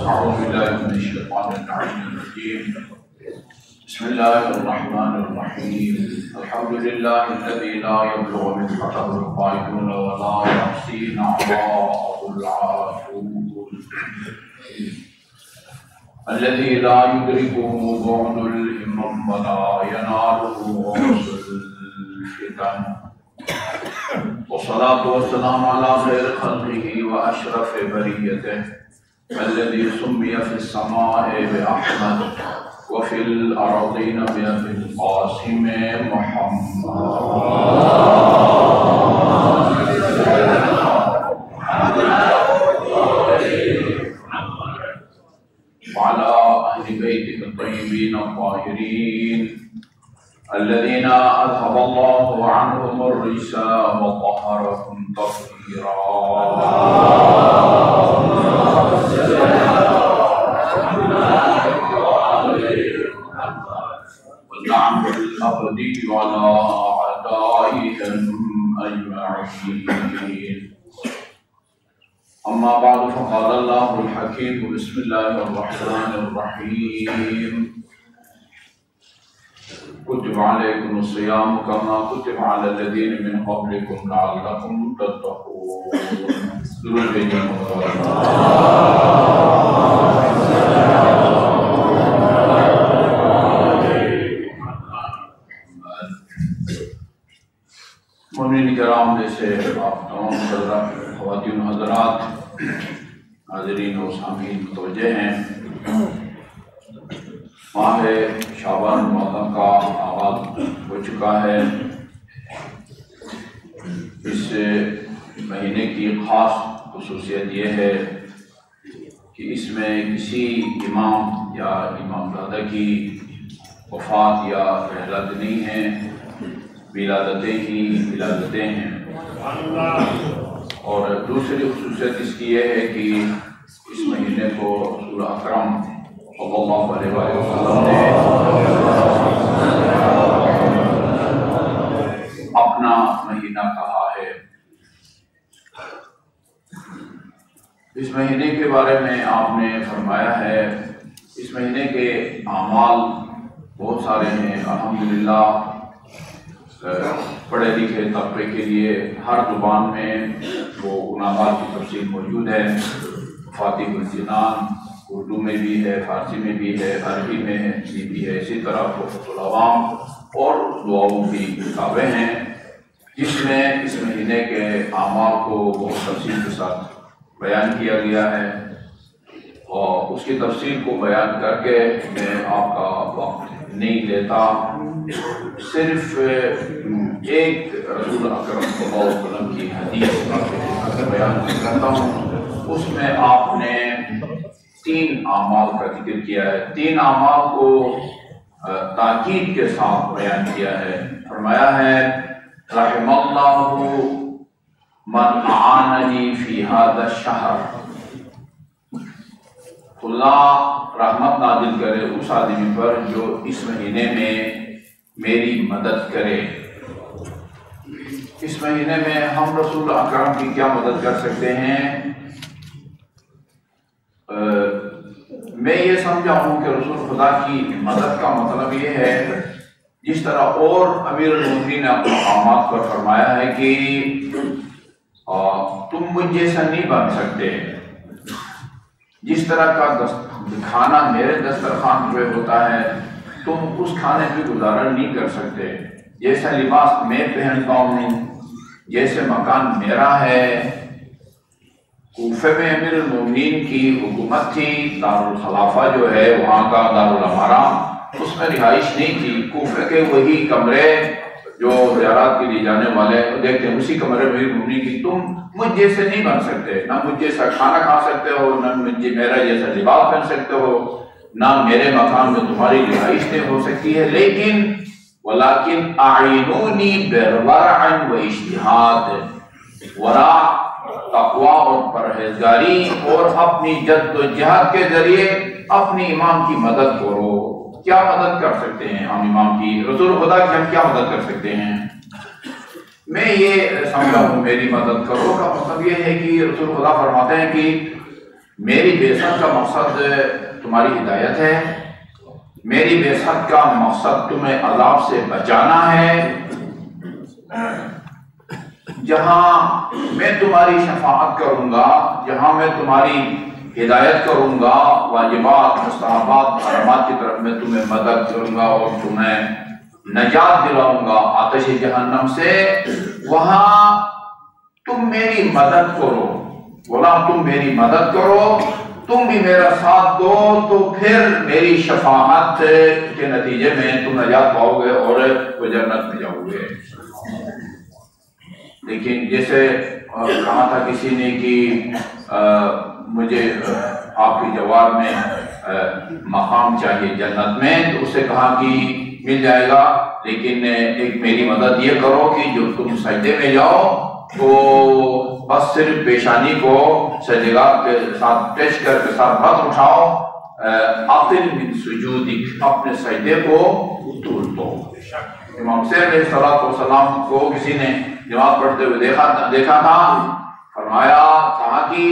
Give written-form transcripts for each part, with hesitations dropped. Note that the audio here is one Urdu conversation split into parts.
أعوذ بالله من الشيطان الرجيم. بسم الله الرحمن الرحيم. الحمد لله الذي لا يبلغ مدحته القائلون ولا يحصي نعماءه العافون، الذي لا يدركه بعد الهمم ولا يناله غوص الفتن، والصلاة والسلام على خير خلقه وأشرف بريته، الذي سمي في السماء بأحمد وفي الأرضين بأبي القاسم محمد وعلى أهل بيته الطيبين الطاهرين الذين أذهب الله عنهم الرجس وطهرهم تطهيرا. والنعم الأبدي على أعدائهم أجمعين. أما بعد، فقال الله الحكيم: بسم الله الرحمن الرحيم. كتب عليكم الصيام كما كتب على الذين من قبلكم لعلكم تتقون. مومنین کرام، جیسے آپ تمام خواتین و حضرات، حاضرین و سامعین متوجہ ہیں، ماہ شعبان معظم کا آغاز ہو چکا ہے۔ اس مہینے کی خاص خصوصیت یہ ہے کہ اس میں کسی امام یا امام زادہ کی وفات یا رحلت نہیں ہے، ولادتیں ہی ولادتیں ہیں۔ اور دوسری خصوصیت اس کی یہ ہے کہ اس مہینے کو رسول اکرم صلی اللہ علیہ وسلم نے اپنا مہینہ کہا ہے۔ اس مہینے کے بارے میں آپ نے فرمایا ہے، اس مہینے کے اعمال بہت سارے ہیں۔ الحمدللہ پڑھے لکھے طبقے کے لیے ہر زبان میں وہ ان اعمال کی تفصیل موجود ہے۔ فاتح الجنان اردو میں بھی ہے، فارسی میں بھی ہے، عربی میں بھی ہے، اسی طرح تحفۃ العوام اور دعاؤں کی کتابیں ہیں، جس میں اس مہینے کے اعمال کو بہت تفصیل کے ساتھ بیان کیا گیا ہے۔ اور اس کی تفصیل کو بیان کر کے میں آپ کا وقت نہیں لیتا، صرف ایک رسول اکرم صلی اللہ علیہ وسلم کی حدیث بیان کرتا ہوں۔ اس میں آپ نے 3 اعمال کا ذکر کیا ہے، 3 اعمال کو تاکید کے ساتھ بیان کیا ہے۔ فرمایا ہے: رحم اللہ من اعاننی فی ھذا الشہر، اللہ رحمت نازل کرے اس آدمی پر جو اس مہینے میں میری مدد کرے۔ اس مہینے میں ہم رسول اکرم کی کیا مدد کر سکتے ہیں؟ میں یہ سمجھا ہوں کہ رسول خدا کی مدد کا مطلب یہ ہے، جس طرح اور امیر المومنین نے اپنے مقامات پر فرمایا ہے کہ تم مجھ جیسا نہیں بن سکتے، جس طرح کا کھانا میرے دسترخوان پہ ہوتا ہے تم اس کھانے پہ گزارا نہیں کر سکتے، جیسا لباس میں پہنتا ہوں، جیسے مکان میرا ہے۔ کوفہ میں امیر المومنین کی حکومت تھی، دارالخلافہ جو ہے وہاں کا دارالامارہ، اس میں رہائش نہیں تھی۔ کوفہ کے وہی کمرے جو زیارات کے لیے جانے والے دیکھتے ہیں، اسی کمرے میں امیر المومنین کی تم مجھ جیسے نہیں بن سکتے، نہ مجھ جیسا کھانا کھا سکتے ہو، نہ میرا جیسا لباس پہن سکتے ہو، نہ میرے مکان میں تمہاری رہائش نہیں ہو سکتی ہے، لیکن ولیکن اعینونی بورع و اجتہاد، ورع تقوی اور پرہیزگاری اور اپنی جد و جہد کے ذریعے اپنی امام کی مدد کرو۔ کیا مدد کر سکتے ہیں ہم امام کی؟ رسول خدا کی ہم کیا مدد کر سکتے ہیں؟ میں یہ سمجھا ہوں میری مدد کرو کا مطلب یہ ہے کہ رسول خدا فرماتے ہیں کہ میری بعثت کا مقصد تمہاری ہدایت ہے، میری بعثت کا مقصد تمہیں عذاب سے بچانا ہے۔ جہاں میں تمہاری شفاعت کروں گا، جہاں میں تمہاری ہدایت کروں گا، واجبات مستحبات محرمات کی طرف میں تمہیں مدد کروں گا اور تمہیں نجات دلاؤں گا آتش جہنم سے، وہاں تم میری مدد کرو، غلام تم میری مدد کرو، تم بھی میرا ساتھ دو، تو پھر میری شفاعت کے نتیجے میں تم نجات پاؤ گے اور وہ جنت میں جاؤ گے۔ لیکن جیسے کہا تھا کسی نے کہ مجھے آپ کی جواب میں مقام چاہیے جنت میں، تو اسے کہا کہ مل جائے گا، لیکن ایک میری مدد یہ کرو کہ جو تم سجدے میں جاؤ تو بس صرف پیشانی کو سجدگاہ کے ساتھ ٹچ کر کے ساتھ مت اٹھاؤ، عقل من سجودک، اپنے سجدے کو طول دو۔ امام حسین علیہ السلام کو کسی نے نماز پڑھتے ہوئے دیکھا تھا، فرمایا کہا کہ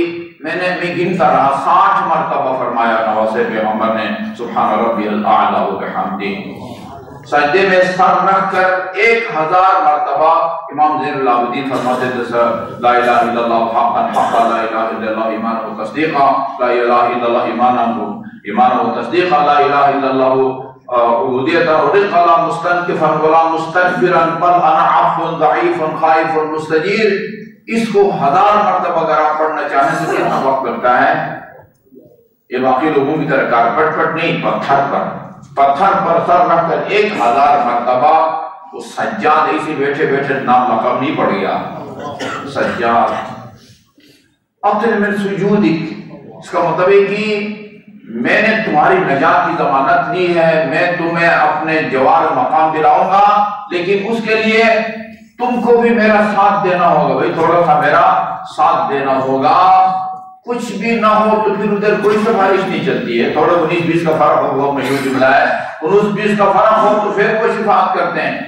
میں گنتا رہا 60 مرتبہ فرمایا نواسے پیغمبر نے سبحان ربی الاعلی و بحمدہ، سجدے میں سر رکھ کر 1000 مرتبہ امام زین العابدین فرماتے تھے لا الہ الا اللہ حقا حقا، لا الہ الا اللہ ایمانا و تصدیقا، لا الہ الا اللہ ایمانا و تصدیقا، لا الہ الا اللہ عبودیتا و رقا، لا مستنکفا ولا مستکبرا، بل انا عبد ضعیف خائف مستجیر۔ اس کو 1000 مرتبہ اگر آپ پڑھنا چاہیں تو کتنا وقت لگتا ہے؟ یہ باقی لوگوں کی طرح کارپٹ پر نہیں، پتھر پر سر رکھ کر 1000 مرتبہ۔ وہ سجاد ایسے بیٹھے بیٹھے نام لقب نہیں پڑ گیا، سجاد۔ اقل من سجودک، اس کا مطلب ہے کہ میں نے تمہاری نجات کی ضمانت لی ہے، میں تمہیں اپنے جوار مقام دلاؤں گا، لیکن اس کے لیے تم کو بھی میرا ساتھ دینا ہوگا، بھئی تھوڑا سا میرا ساتھ دینا ہوگا۔ کچھ بھی نہ ہو تو پھر ادھر کوئی سفارش نہیں چلتی ہے، تھوڑا 19-20 کا فرق ہوگا، میں یوں جملہ ہے 19-20 کا فرق ہو تو پھر کوئی شفاعت کرتے ہیں۔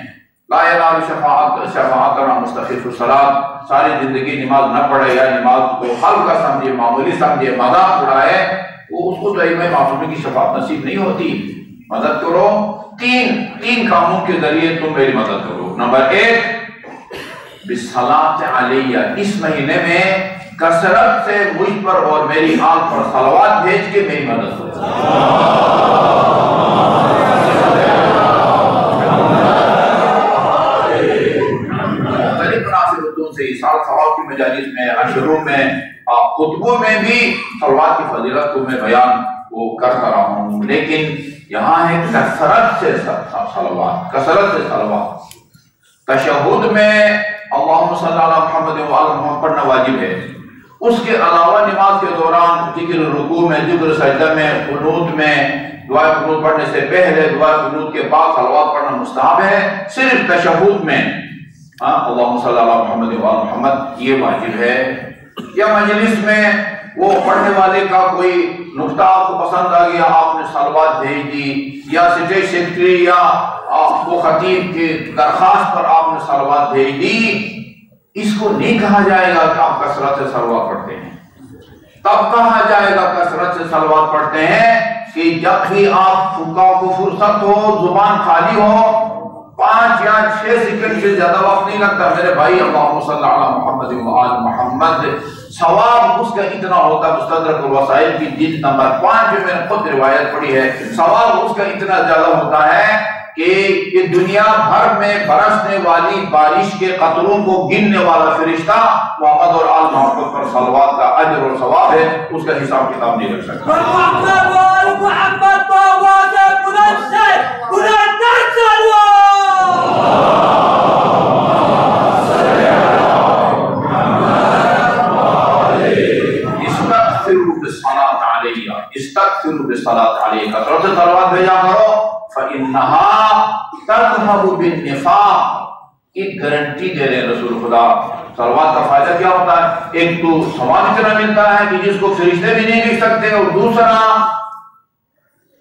لا الہ شفاعتنا مستخف الصلاۃ، ساری زندگی نماز نہ پڑھے یا نماز کو ہلکا سمجھے، معمولی سمجھے، مذاق اڑائے، وہ اس کو تو ائمہ معصومین کی شفاعت نصیب نہیں ہوتی۔ مدد کرو، تین کاموں کے ذریعے تم میری مدد کرو۔ نمبر 1 بالصلاۃ علیہ، اس مہینے میں کثرت سے مجھ پر اور میری آل پر صلوات بھیج کے میری مدد کرو۔ مختلف مناسبتوں سے سال ثواب کی مجالس میں، عشروں میں، خطبوں میں بھی صلوات کی فضیلت کو میں بیان وہ کرتا رہا ہوں، لیکن یہاں ہے کثرت سے صلوات، کثرت سے صلوات۔ تشہد میں اللہم صلی علی محمد و آل محمد پڑھنا واجب ہے، اس کے علاوہ نماز کے دوران ذکر رکوع میں، ذکر سجدہ میں، قنوت میں، دعائے قنوت پڑھنے سے پہلے، دعائے قنوت کے بعد صلوات پڑھنا مستحب ہے۔ صرف تشہد میں اللہم صلی علی محمد و آل محمد یہ واجب ہے۔ یا مجلس میں وہ پڑھنے والے کا کوئی نقطہ آپ کو پسند آ گیا، آپ نے صلوات بھیج دی، یا اسٹیج سیکرٹری یا وہ خطیب کی درخواست پر آپ نے صلوات بھیج دی، اس کو نہیں کہا جائے گا کہ آپ کثرت سے صلوات پڑھتے ہیں۔ تب کہا جائے گا کثرت سے صلوات پڑھتے ہیں کہ جب بھی آپ کو فرصت ہو، زبان خالی ہو، 5 یا 6 سیکنڈ سے زیادہ وقت نہیں لگتا، میرے بھائی اللہم صلی علی محمد و آل محمد، ثواب اس کا اتنا ہوتا ہے۔ مستدرک الوسائل کی جلد نمبر 5 میں نے خود روایت پڑھی ہے، ثواب اس کا اتنا زیادہ ہوتا ہے کہ یہ دنیا بھر میں برسنے والی بارش کے قطروں کو گننے والا فرشتہ محمد اور آل محمد پر صلوات کا اجر اور ثواب ہے، اس کا حساب کتاب نہیں رکھ سکتا۔ استغفروا بالصلاة علیہ، کثرت سے صلوات بھیجا کرو، فإنها تذهب بالنفاق، ایک گارنٹی دے رہے رسول خدا۔ صلوات کا فائدہ کیا ہوتا ہے؟ ایک تو ثواب اتنا ملتا ہے کہ جس کو فرشتے بھی نہیں لکھ سکتے، اور دوسرا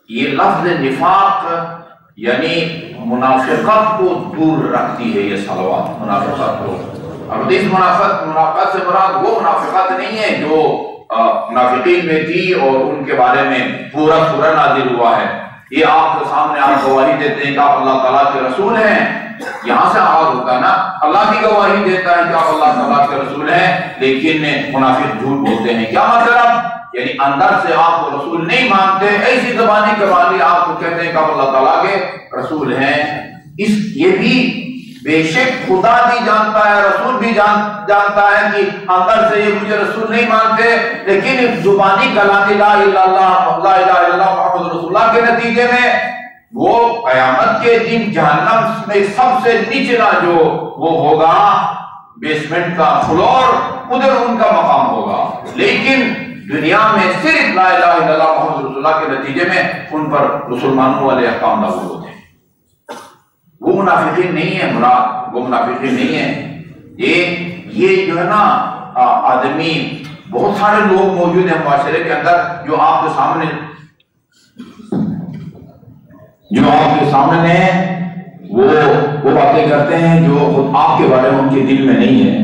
یہ لفظ نفاق یعنی منافقت کو دور رکھتی ہے یہ صلوات، منافقت کو۔ اب اس منافقت سے مراد وہ منافقت نہیں ہے جو منافقین میں تھی اور ان کے بارے میں پورا سورہ نازل ہوا ہے۔ یہ آپ کے سامنے آپ گواہی دیتے ہیں کہ آپ اللہ تعالیٰ کے رسول ہیں، یہاں سے آغاز ہوتا ہے نا، اللہ بھی گواہی دیتا ہے کہ آپ اللہ تعالیٰ کے رسول ہیں، لیکن منافق جھوٹ بولتے ہیں۔ کیا مطلب؟ یعنی اندر سے آپ کو رسول نہیں مانتے، ایسی زبانی کمالی آپ کو کہتے ہیں کہ آپ اللہ تعالیٰ کے رسول ہیں۔ یہ بھی بے شک خدا بھی جانتا ہے، رسول بھی جانتا ہے کہ اندر سے یہ مجھے رسول نہیں مانتے، لیکن زبانی کلام لا الہ الا اللہ محمد رسول اللہ کے نتیجے میں وہ قیامت کے دن جہنم میں سب سے نچلا جو وہ ہوگا، بیسمنٹ کا فلور، ادھر ان کا مقام ہوگا۔ لیکن دنیا میں صرف لا الہ الا اللہ محمد رسول اللہ کے نتیجے میں ان پر مسلمانوں والے احکام لاگو ہوتے ہیں۔ وہ منافقین نہیں ہے مراد، وہ منافقین نہیں ہے۔ یہ جو ہے نا آدمی، بہت سارے لوگ موجود ہیں معاشرے کے اندر جو آپ کے سامنے وہ باتیں کرتے ہیں جو خود آپ کے بارے میں ان کے دل میں نہیں ہے۔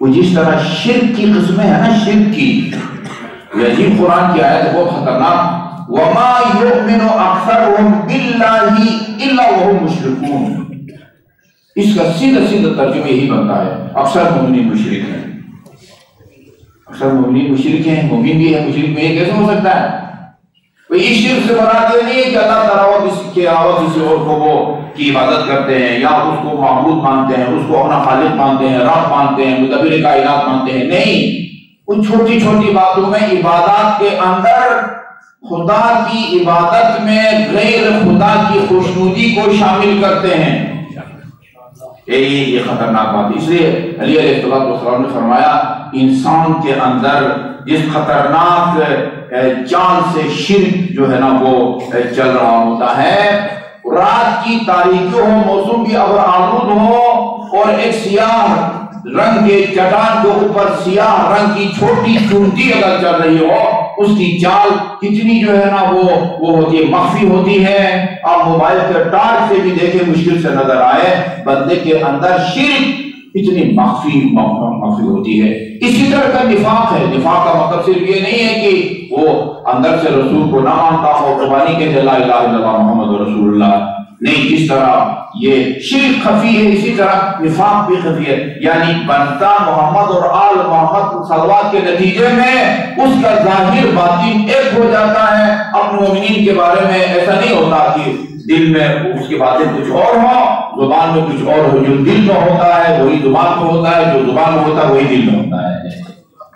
وہ جس طرح شرک کی قسمیں ہیں نا، شرک کی، یہ عجیب قرآن کی آیت ہے، بہت خطرناک۔ وَمَا يُؤْمِنُ أَكْثَرُهُمْ بِاللَّهِ إِلَّا وَهُمْ مُشْرِكُونَ۔ اس کا سیدھا ترجمہ یہی بنتا ہے، اکثر مومنین مشرک ہیں، اکثر مومنین مشرک ہیں، مومن بھی ہے مشرک میں، یہ کیسے ہو سکتا ہے؟ اس شرک سے مراد یہ نہیں ہے کہ اللہ تعالیٰ کے علاوہ کسی اور کو وہ کی عبادت کرتے ہیں یا اس کو معبود مانتے ہیں، اس کو اپنا خالق مانتے ہیں، رب مانتے ہیں، مدبر کائنات مانتے ہیں، نہیں، ان چھوٹی چھوٹی باتوں میں عبادات کے اندر خدا کی عبادت میں غیر خدا کی خوشنودی کو شامل کرتے ہیں۔ یہ خطرناک بات، اس لیے علی علیہ السلام نے فرمایا انسان کے اندر جس خطرناک چال سے شرک جو ہے نا وہ چل رہا ہوتا ہے، رات کی تاریکی ہو، موسم بھی ابر آلود ہو اور ایک سیاہ رنگ کے چٹان کے اوپر سیاہ رنگ کی چھوٹی چونٹی اگر چل رہی ہو، اس کی چال کتنی جو ہے نا وہ ہوتی ہے، مخفی ہوتی ہے۔ آپ موبائل کے ٹارچ سے بھی دیکھیں مشکل سے نظر آئے، بندے کے اندر شرک اتنی مخفی ہوتی ہے۔ اسی طرح کا نفاق ہے۔ نفاق کا مطلب صرف یہ نہیں ہے کہ وہ اندر سے رسول کو نہ مانتا ہو، قربانی کے لا الہ الا اللہ محمد رسول اللہ، نہیں، جس طرح یہ شرک خفی ہے اسی طرح نفاق بھی خفی ہے، یعنی بنتا محمد اور آل محمد صلوات کے نتیجے میں اس کا ظاہر باطن ایک ہو جاتا ہے۔ اپنے مومنین کے بارے میں ایسا نہیں ہوتا کہ دل میں اس کی باتیں کچھ اور ہوں، زبان میں کچھ اور ہو، جو دل میں ہوتا ہے وہی زبان میں ہوتا ہے، جو زبان میں ہوتا ہے وہی دل میں ہوتا ہے۔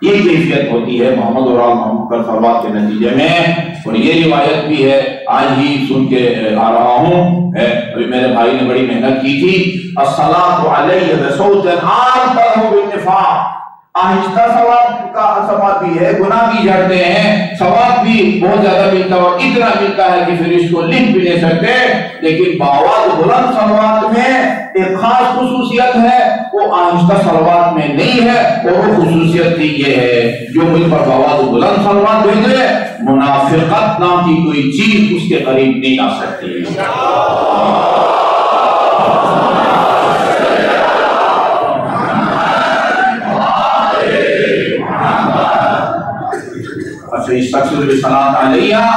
یہ کیفیت ہوتی ہے محمد اور آل محمد پر صلوات کے نتیجے میں، اور یہ روایت بھی ہے، آج ہی سن کے آ رہا ہوں، ابھی میرے بھائی نے بڑی محنت کی تھی، الصلاۃ علیہ بصوت عال پڑھو بالنفاق، آہستہ ثواب بھی ہے، گناہ بھی جھڑتے ہیں، ثواب بھی بہت زیادہ ملتا ہے، اور اتنا ملتا ہے کہ پھر اس کو لکھ بھی نہیں سکتے، لیکن باواز بلند صلوات میں ایک خاص خصوصیت ہے، وہ آہستہ صلوات میں نہیں ہے، اور وہ خصوصیت یہ ہے جو مجھ پر باواز بلند صلوات بھیجے، منافقت نام کی کوئی چیز اس کے قریب نہیں آ سکتی۔ فَإِسْتَغْفِرُ بِصَلَاةٍ عَلَيْهَا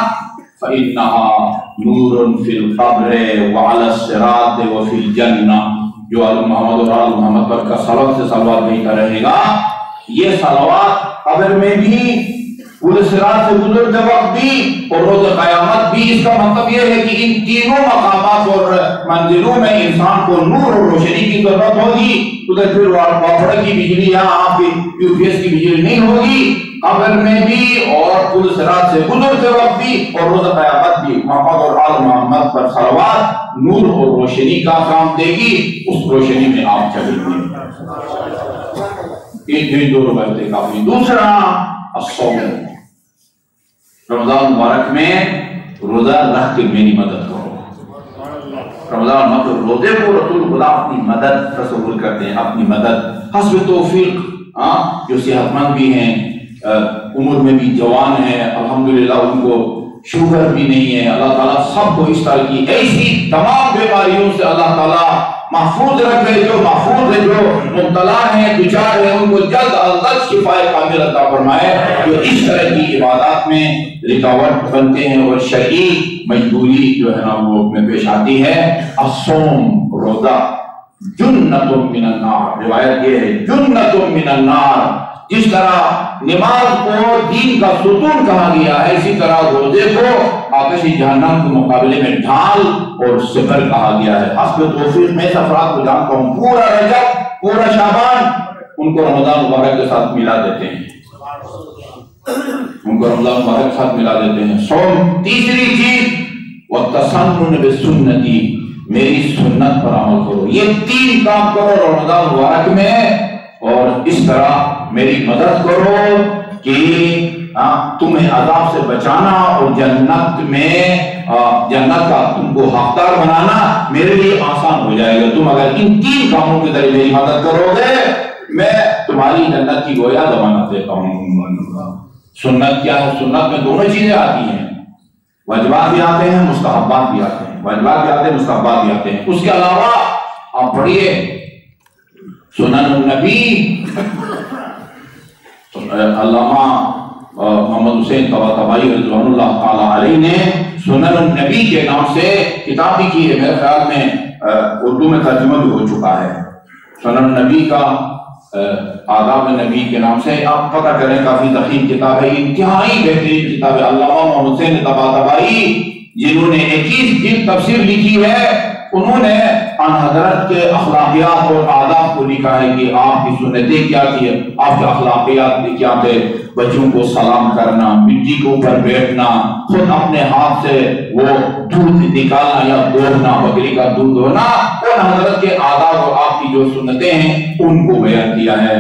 فَإِنَّهَا نُورٌ فِي الْقَبْرِ وَعَلَى الصِّرَاطِ وَفِي الْجَنَّةِ۔ جو آل محمد اور آل محمد پر کا صلوات سے صلوات بھیجتا رہے گا، یہ صلوات قبر میں بھی، پورے صراط سے گزرتے وقت بھی، اور روز قیامت بھی۔ اس کا مطلب یہ ہے کہ ان تینوں مقامات اور منزلوں میں انسان کو نور اور روشنی کی ضرورت ہوگی۔ ادھر پھر واپڑ کی بجلی یا آپ کی یو پی ایس کی بجلی نہیں ہوگی، قبر میں بھی اور پورے صراط سے گزرتے وقت بھی، اور روز قیامت بھی۔ محمد اور آل محمد پر صلوات نور اور روشنی کا کام دے گی، اس روشنی میں آپ چلیں گے۔ یہ دو روایتیں کافی۔ دوسرا الصوم، رمضان مبارک میں روزہ رکھ کے میری مدد کرو۔ رمضان مطلب روزے کو رسول خدا اپنی مدد تصور کرتے ہیں، اپنی مدد حسب توفیق۔ جو صحت مند بھی ہیں، عمر میں بھی جوان ہیں، الحمدللہ ان کو شوگر بھی نہیں ہے، اللہ تعالیٰ سب کو اس طرح کی ایسی تمام بیماریوں سے اللہ تعالیٰ محفوظ رکھے، جو محفوظ ہے، جو مبتلا ہیں، دچار ہیں، ان کو جلد از جلد شفائے کامل عطا فرمائے، جو اس طرح کی عبادات میں رکاوٹ بنتے ہیں اور شرعی مجبوری جو ہے نا وہ میں پیش آتی ہے۔ الصوم، روزہ، جنت من النار، روایت یہ ہے جنت من النار۔ جس طرح نماز کو دین کا ستون کہا گیا ہے، اسی طرح روزے کو آتش جہنم کے مقابلے میں ڈھال اور سپر کہا گیا ہے۔ حسب توفیق میں افراد کو جانتا ہوں پورا رجب، پورا شعبان ان کو رمضان مبارک کے ساتھ ملا دیتے ہیں، ان کو رمضان مبارک کے ساتھ ملا دیتے ہیں۔ صوم، تیسری چیز وَالتَّسَنُّنِ بِالسُّنَّةِ، میری سنت پر عمل کرو۔ یہ تین کام کرو رمضان مبارک میں، اور اس طرح میری مدد کرو کہ تمہیں عذاب سے بچانا اور جنت میں جنت کا تم کو حقدار بنانا میرے لیے آسان ہو جائے گا۔ تم اگر ان تین کاموں کے ذریعے میری مدد کرو گے، میں تمہاری جنت کی گویا ضمانت دیتا ہوں۔ سنت کیا ہے؟ سنت میں دونوں چیزیں آتی ہیں، واجبات بھی آتے ہیں، مستحبات بھی آتے ہیں، واجبات بھی آتے ہیں، مستحبات بھی آتے ہیں۔ اس کے علاوہ آپ پڑھیے سنن النبی، علامہ محمد حسین طباطبائی رضوان اللہ تعالی علیہ نے سنن النبی کے نام سے کتاب لکھی ہے، میرے خیال میں اردو میں ترجمہ بھی ہو چکا ہے۔ سنن النبی کا آداب نبی کے نام سے آپ پتہ کریں، کافی ضخیم کتاب ہے، انتہائی بہترین کتاب ہے۔ علامہ محمد حسین طباطبائی جنہوں نے 21 جلد تفسیر لکھی ہے، انہوں نے ان حضرت کے اخلاقیات اور آداب کو لکھا ہے کہ آپ کی سنتیں کیا تھی، آپ کے اخلاقیات کیا تھے۔ بچوں کو سلام کرنا، مٹی کے اوپر بیٹھنا، خود اپنے ہاتھ سے وہ دودھ نکالنا یا دوہنا، بکری کا دودھ دوہنا، ان حضرت کے آداب اور آپ کی جو سنتیں ہیں ان کو بیان کیا ہے۔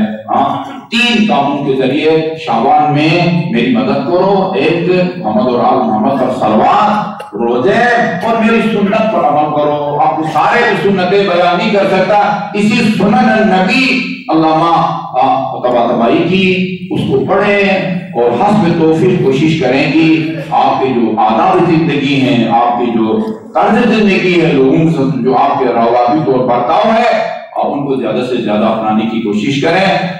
تین کاموں کے ذریعے شعبان میں میری مدد کرو، ایک محمد اور آل محمد پر صلوات، روزے، اور میری سنت پر عمل کرو۔ آپ سارے سنتیں بیان نہیں کر سکتا، اسی سنن النبی علامہ طباطبائی کی، اس کو پڑھیں اور حسب توفیق کوشش کریں کہ آپ کے جو آداب زندگی ہیں، آپ کے جو طرز زندگی ہے، لوگوں سے جو آپ کے روابط اور برتاؤ ہے، آپ ان کو زیادہ سے زیادہ اپنانے کی کوشش کریں۔